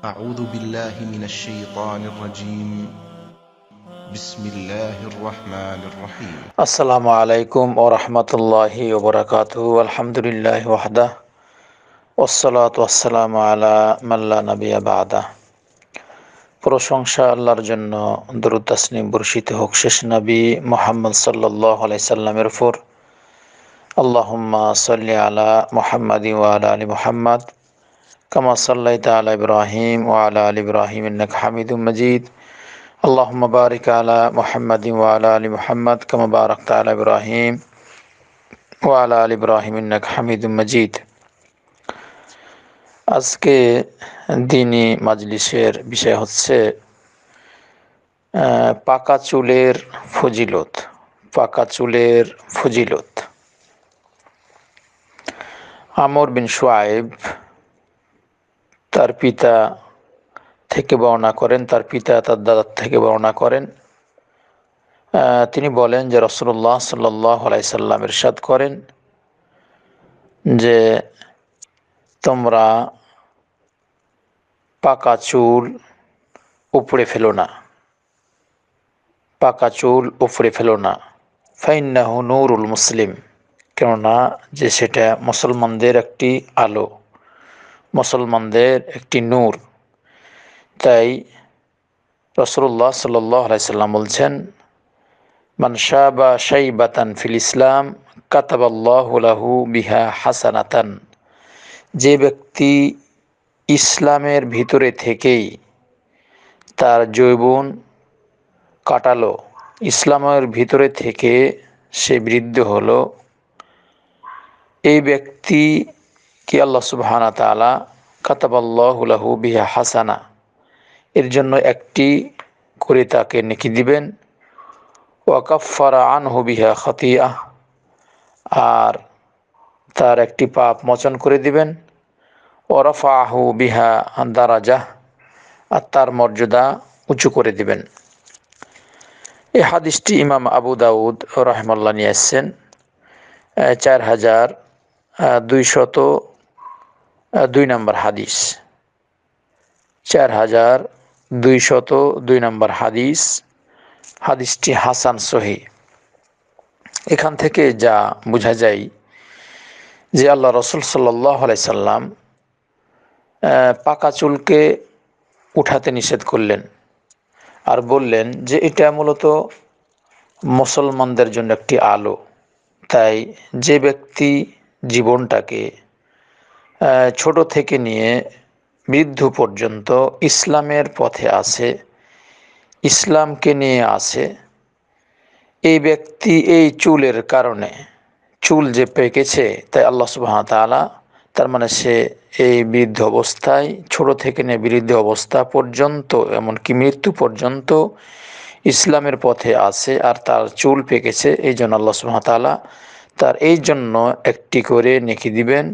أعوذ بالله من الشيطان الرجيم. بسم الله الرحمن الرحيم. আসসালামু আলাইকুম ওয়া রাহমাতুল্লাহি ওয়া বারাকাতুহু। আলহামদুলিল্লাহি ওয়াহদা ওয়াসসালাতু ওয়াসসালামু আলা মান লা নাবিয়্যা বা'দা। প্রশংসা আল্লাহর জন্য, দরুদ তাসলিম বর্ষিত হোক শেষ নবী মুহাম্মদ সাল্লাল্লাহু আলাইহি সাল্লামের উপর। আল্লাহুম্মা সাল্লি আলা মুহাম্মাদিন ওয়া আলা আলি মুহাম্মাদ কামা সাল্লাইতা আলা ইব্রাহিম ওয়া আলা আলি ইব্রাহিম ইন্নাকা হামিদুম মাজিদ। আল্লাহুম্মা বারিক আলা মুহাম্মাদিন ওয়া আলা আলি মুহাম্মাদ কামা বারাকতা আলা ইব্রাহিম ওয়া আলা আলি ইব্রাহিম ইন্নাকা হামিদুম মাজিদ। আজকে দ্বীনি মাজলিসের বিষয় হচ্ছে পাকা চুলের ফজিলত। পাকা চুলের ফজিলত। আমর বিন শুআয়ব তার পিতা থেকে বর্ণনা করেন, তার পিতা তার দাদার থেকে বর্ণনা করেন। তিনি বলেন যে রাসূলুল্লাহ সাল্লাল্লাহু আলাইহি সাল্লাম ইরশাদ করেন যে তোমরা পাকা চুল উপড়ে ফেলো না, পাকা চুল উপড়ে ফেলো না। ফাইন্নাহু নূরুল মুসলিম, কেননা যে সেটা মুসলমানদের একটি আলো, মুসলমানদের একটি নূর। তাই রাসূলুল্লাহ সাল্লাল্লাহু আলাইহি সাল্লাম বলছেন, মান শাবা শাইবাতান ফিল ইসলাম কাতাবাল্লাহু লাহু বিহা হাসানাতান। যে ব্যক্তি ইসলামের ভিতরে থেকেই তার যৌবন কাটালো, ইসলামের ভিতরে থেকে সে বৃদ্ধ হলো, এই ব্যক্তিকে আল্লাহ সুবহানাহু ওয়া তাআলা কাতাবাল্লাহু লাহু বিহা হাসানা, এর জন্য একটি করে তাকে নেকি দিবেন। ওয়া কাফফারা আনহু বিহা খাতিআহ, আর তার একটি পাপ মোচন করে দিবেন। ওয়া রাফাআহু বিহা দারাজাহ, আর তার মর্যাদা উঁচু করে দিবেন। এই হাদিসটি ইমাম আবু দাউদ রাহিমাহুল্লাহ নিয়ে এসেছেন 4202 নম্বর হাদিস। 4202 নম্বর হাদিস। হাদিসটি হাসান সহিহ। এখান থেকে যা বোঝা যায় যে আল্লাহ রাসূল সাল্লাল্লাহু আলাইহি সাল্লাম পাকা চুলকে উঠাতে নিষেধ করলেন, আর বললেন যে এটা মূলত মুসলমানদের জন্য একটি আলো। তাই যে ব্যক্তি জীবনটাকে ছোট থেকে নিয়ে বৃদ্ধ পর্যন্ত ইসলামের পথে আছে, ইসলামকে নিয়ে আছে, এই ব্যক্তি এই চুলের কারণে, চুল যে পেকেছে, তাই আল্লাহ সুবহানাহু ওয়া তাআলা, তার মানে সে এই বৃদ্ধ অবস্থায়, ছোট থেকে নিয়ে বৃদ্ধ অবস্থা পর্যন্ত, এমনকি মৃত্যু পর্যন্ত ইসলামের পথে আছে, আর তার চুল পেকেছে, এই জন্য আল্লাহ সুবহানাহু ওয়া তাআলা তার এই জন্য একটি করে নেকি দিবেন,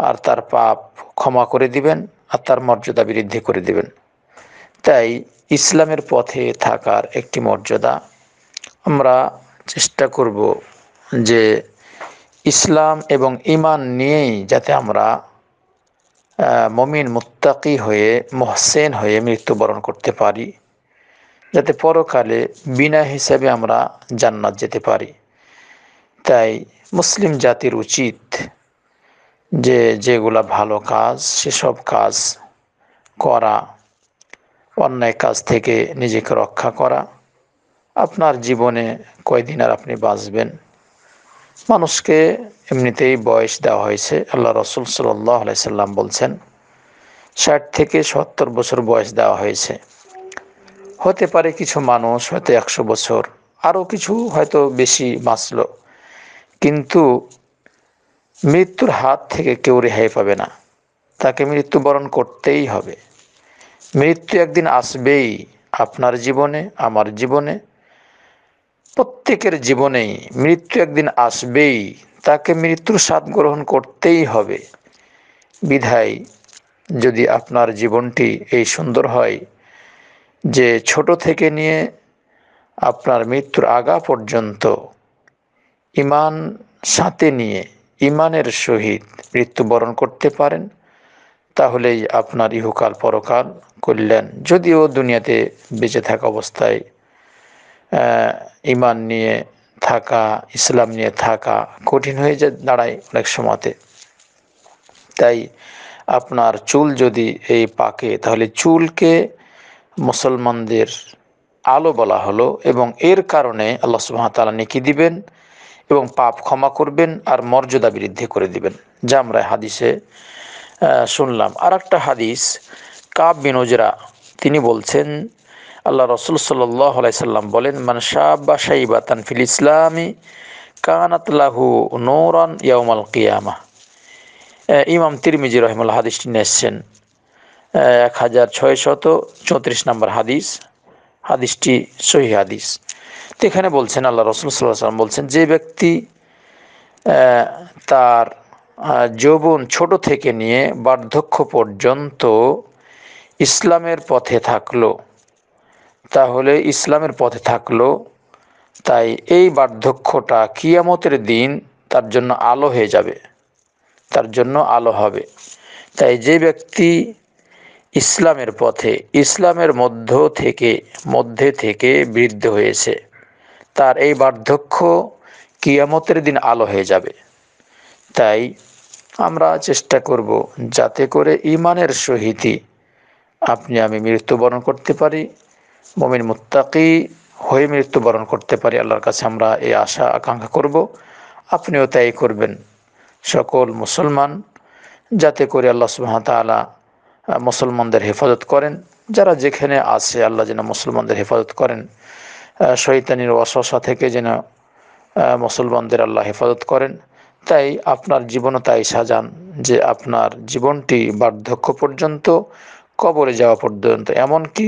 আর তার পাপ ক্ষমা করে দিবেন, আর তার মর্যাদা বৃদ্ধি করে দিবেন। তাই ইসলামের পথে থাকার একটি মর্যাদা। আমরা চেষ্টা করব যে ইসলাম এবং ঈমান নিয়েই যাতে আমরা মুমিন মুত্তাকি হয়ে, মুহসিন হয়ে মৃত্যুবরণ করতে পারি, যাতে পরকালে বিনা হিসাবে আমরা জান্নাত যেতে পারি। তাই মুসলিম জাতির উচিত যে যেগুলা ভালো কাজ সেসব কাজ করা, অন্যায় কাজ থেকে নিজেকে রক্ষা করা। আপনার জীবনে কয়দিন আর আপনি বাঁচবেন? মানুষকে এমনিতেই বয়স দেওয়া হয়েছে। আল্লাহ রাসূল সাল্লাল্লাহু আলাইহি সাল্লাম বলছেন 60 থেকে 70 বছর বয়স দেওয়া হয়েছে। হতে পারে কিছু মানুষ হয়তো 100 বছর, আরও কিছু হয়তো বেশি বাঁচল, কিন্তু মৃত্যুর হাত থেকে কেউ রেহাই পাবে না। তাকে মৃত্যুবরণ করতেই হবে। মৃত্যু একদিন আসবেই, আপনার জীবনে, আমার জীবনে, প্রত্যেকের জীবনেই মৃত্যু একদিন আসবেই। তাকে মৃত্যুর স্বাদ গ্রহণ করতেই হবে। বিধায় যদি আপনার জীবনটি এই সুন্দর হয় যে ছোট থেকে নিয়ে আপনার মৃত্যুর আগা পর্যন্ত ঈমান সাথে নিয়ে, ঈমানের সহিত মৃত্যুবরণ করতে পারেন, তাহলেই আপনার ইহকাল পরকাল কল্যাণ। যদিও দুনিয়াতে বেঁচে থাকা অবস্থায় ঈমান নিয়ে থাকা, ইসলাম নিয়ে থাকা কঠিন হয়ে দাঁড়ায় অনেক সময়তে। তাই আপনার চুল যদি এই পাকে, তাহলে চুলকে মুসলমানদের আলো বলা হলো, এবং এর কারণে আল্লাহ সুবহানাহু ওয়া তাআলা নেকি দিবেন এবং পাপ ক্ষমা করবেন আর মর্যাদা বৃদ্ধি করে দিবেন, যা আমরা হাদিসে শুনলাম। আর একটা হাদিস, কাব বিন উজরা তিনি বলছেন, আল্লাহ রসুল সাল্লাল্লাহু আলাইহি সাল্লাম বলেন, মান শাব্বা শাইবাতান ফিল ইসলামি কানাত লাহু নূরান ইয়াউমাল কিয়ামাহ। ইমাম তিরমিজি রাহিমাহুল্লাহ হাদিসটি নিয়ে এসেছেন, 1634 নম্বর হাদিস। হাদিসটি সহিহ হাদিস। তো এখানে বলছেন, আল্লাহ রসুল সাল্লাল্লাহু আলাইহি সাল্লাম বলছেন, যে ব্যক্তি তার যৌবন ছোট থেকে নিয়ে বার্ধক্য পর্যন্ত ইসলামের পথে থাকলো, তাহলে ইসলামের পথে থাকলো, তাই এই বার্ধক্যটা কিয়ামতের দিন তার জন্য আলো হয়ে যাবে, তার জন্য আলো হবে। তাই যে ব্যক্তি ইসলামের পথে, ইসলামের মধ্যে থেকে বৃদ্ধ হয়েছে, তার এই বার্ধক্য কিয়ামতের দিন আলো হয়ে যাবে। তাই আমরা চেষ্টা করব যাতে করে ঈমানের সহিতই আপনি আমি মৃত্যুবরণ করতে পারি, মুমিন মুত্তাকি হয়ে মৃত্যুবরণ করতে পারি। আল্লাহর কাছে আমরা এই আশা আকাঙ্ক্ষা করব, আপনিও তাই করবেন। সকল মুসলমান যাতে করে আল্লাহ সুবহানাহু ওয়া তাআলা মুসলমানদের হেফাজত করেন, যারা যেখানে আছে আল্লাহ যেন মুসলমানদের হেফাজত করেন, শয়তানির ওয়াসওয়াসা থেকে যেন মুসলমানদের আল্লাহ হেফাজত করেন। তাই আপনার জীবনও তাই সাজান যে আপনার জীবনটি বার্ধক্য পর্যন্ত, কবরে যাওয়া পর্যন্ত, এমনকি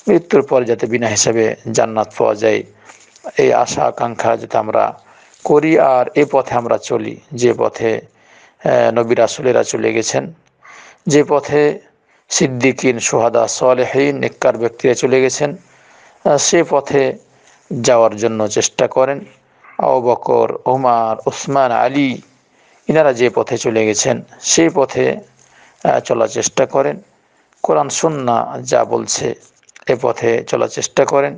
মৃত্যুর পর যাতে বিনা হিসাবে জান্নাত পাওয়া যায়, এই আশা আকাঙ্ক্ষা যাতে আমরা করি আর এ পথে আমরা চলি, যে পথে নবী রাসূলেরা চলে গেছেন, যে পথে সিদ্দিকিন, শুহাদা, সালেহিন, নেককার ব্যক্তিরা চলে গেছেন, সে পথে যাওয়ার জন্য চেষ্টা করেন। আবু বকর, ওমর, উসমান, আলী ইনারা যে পথে চলে গেছেন সেই পথে চলার চেষ্টা করেন। কোরআন সুন্নাহ যা বলছে এ পথে চলার চেষ্টা করেন।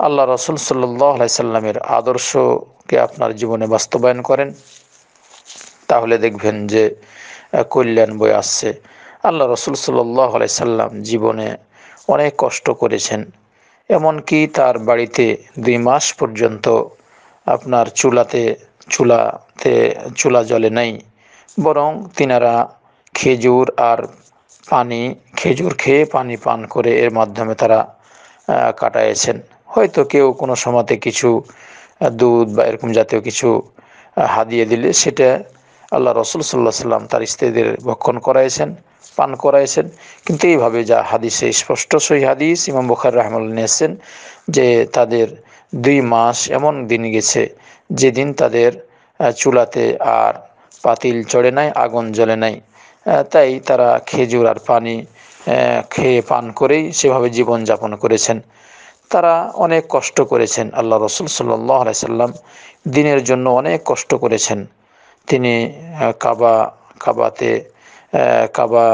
আল্লাহ রসুল সাল্লাল্লাহু আলাইহি সাল্লামের আদর্শকে আপনার জীবনে বাস্তবায়ন করেন, তাহলে দেখবেন যে কল্যাণ বয়ে আসছে। আল্লাহ রসুল সাল্লাল্লাহু আলাইহি সাল্লাম জীবনে অনেক কষ্ট করেছেন, এমনকি তার বাড়িতে 2 মাস পর্যন্ত আপনার চুলা জ্বলে নাই, বরং তিনারা খেজুর খেয়ে পানি পান করে এর মাধ্যমে তারা কাটাইছেন। হয়তো কেউ কোনো সময়তে কিছু দুধ বা এরকম জাতীয় কিছু হাদিয়ে দিলে সেটা আল্লাহ রসুল সাল্লাল্লাহু আলাইহি সাল্লাম তার স্ত্রীদের ভক্ষণ করাইছেন, পান করাইছেন। কিন্তু এইভাবে যা হাদিসে স্পষ্ট, সহিহ হাদিস, ইমাম বুখারী রাহিমাহুল্লাহ নিয়েছেন যে তাদের 2 মাস এমন দিন গেছে যেদিন তাদের চুলাতে আর পাতিল চড়ে নাই, আগুন জ্বলে নাই। তাই তারা খেজুর আর পানি খেয়ে পান করেই সেভাবে জীবনযাপন করেছেন। তারা অনেক কষ্ট করেছেন। আল্লাহ রসুল সাল্লাল্লাহু আলাইহি সাল্লাম দ্বীনের জন্য অনেক কষ্ট করেছেন। তিনি কাবা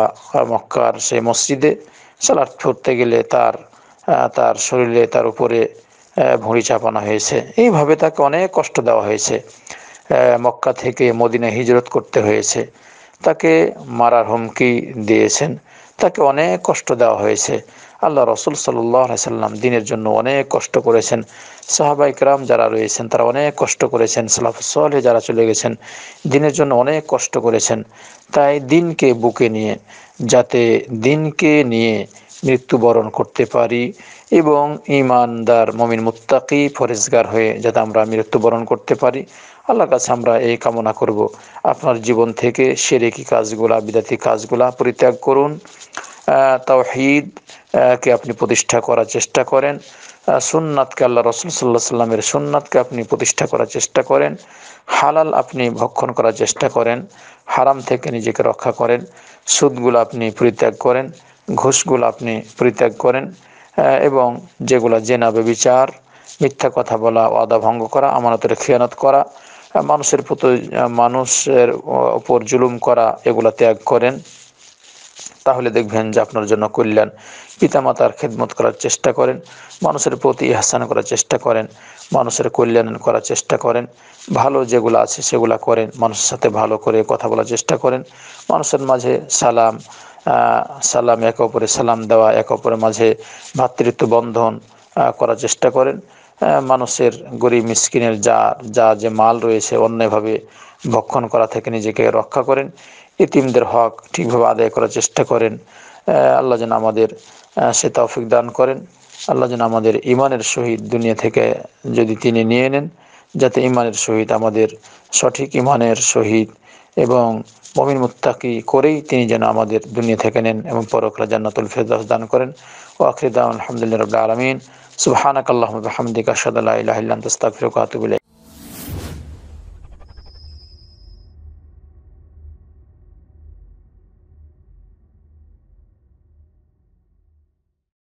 মক্কার সেই মসজিদে সালাত পড়তে গেলে তার শরীরে, তার উপরে ভুঁড়ি চাপানো হয়েছে। এইভাবে তাকে অনেক কষ্ট দেওয়া হয়েছে। মক্কা থেকে মদিনায় হিজরত করতে হয়েছে, তাকে মারার হুমকি দিয়েছেন, তাকে অনেক কষ্ট দেওয়া হয়েছে। আল্লাহ রসুল সাল্লাল্লাহু আলাইহি সাল্লাম দ্বীনের জন্য অনেক কষ্ট করেছেন। সাহাবায়ে কেরাম যারা রয়েছেন তারা অনেক কষ্ট করেছেন। সালাফুস সালেহ যারা চলে গেছেন দ্বীনের জন্য অনেক কষ্ট করেছেন। তাই দ্বীনকে বুকে নিয়ে, যাতে দ্বীনকে নিয়ে মৃত্যুবরণ করতে পারি এবং ঈমানদার মুমিন মুত্তাকি পরেজগার হয়ে যাতে আমরা মৃত্যুবরণ করতে পারি, আল্লাহর কাছে আমরা এই কামনা করব। আপনার জীবন থেকে শিরকি কাজগুলা, বিদআতি কাজগুলা পরিত্যাগ করুন। তাওহীদ কে আপনি প্রতিষ্ঠা করার চেষ্টা করেন। সুন্নাতকে, আল্লাহ রসুল সাল্লাল্লাহু আলাইহি সাল্লামের সুন্নাতকে আপনি প্রতিষ্ঠা করার চেষ্টা করেন। হালাল আপনি ভক্ষণ করার চেষ্টা করেন। হারাম থেকে নিজেকে রক্ষা করেন। সুদগুলো আপনি পরিত্যাগ করেন, ঘুষগুলো আপনি পরিত্যাগ করেন, এবং যেগুলো জেনা, ব্যভিচার, মিথ্যা কথা বলা, ওয়াদা ভঙ্গ করা, আমানতের খেয়ানত করা, মানুষের উপর জুলুম করা, এগুলো ত্যাগ করেন। তাহলে দেখবেন যে আপনার জন্য কল্যাণ। পিতামাতার খেদমত করার চেষ্টা করেন, মানুষের প্রতি ইহসান করার চেষ্টা করেন, মানুষের কল্যাণ করার চেষ্টা করেন, ভালো যেগুলো আছে সেগুলো করেন, মানুষের সাথে ভালো করে কথা বলার চেষ্টা করেন, মানুষের মাঝে সালাম একে অপরের সালাম দেওয়া, একে অপরের মাঝে ভ্রাতৃত্ব বন্ধন করার চেষ্টা করেন। মানুষের গরিব মিসকিনের যা যে মাল রয়েছে অন্যায়ভাবে ভক্ষণ করা থেকে নিজেকে রক্ষা করেন। ইতিমদের হক ঠিকভাবে আদায় করার চেষ্টা করেন। আল্লাহ যেন আমাদের সে তৌফিক দান করেন। আল্লাহ যেন আমাদের ইমানের সহিত দুনিয়া থেকে যদি তিনি নিয়ে নেন, যাতে ইমানের সহিত আমাদের সঠিক ইমানের সহিত এবং মুমিন মুত্তাকি করেই তিনি যেন আমাদের দুনিয়া থেকে নেন এবং পরকালে জান্নাতুল ফিরদাউস দান করেন। ওয়া আখিরু দাওয়ানা আলহামদুলিল্লাহি রাব্বিল আলামিন। সুবহানাকাল্লাহুম্মা ওয়া বিহামদিকা আশহাদু আল্লা ইলাহা ইল্লা আনতা আস্তাগফিরুকা ওয়া আতুবু ইলাইক।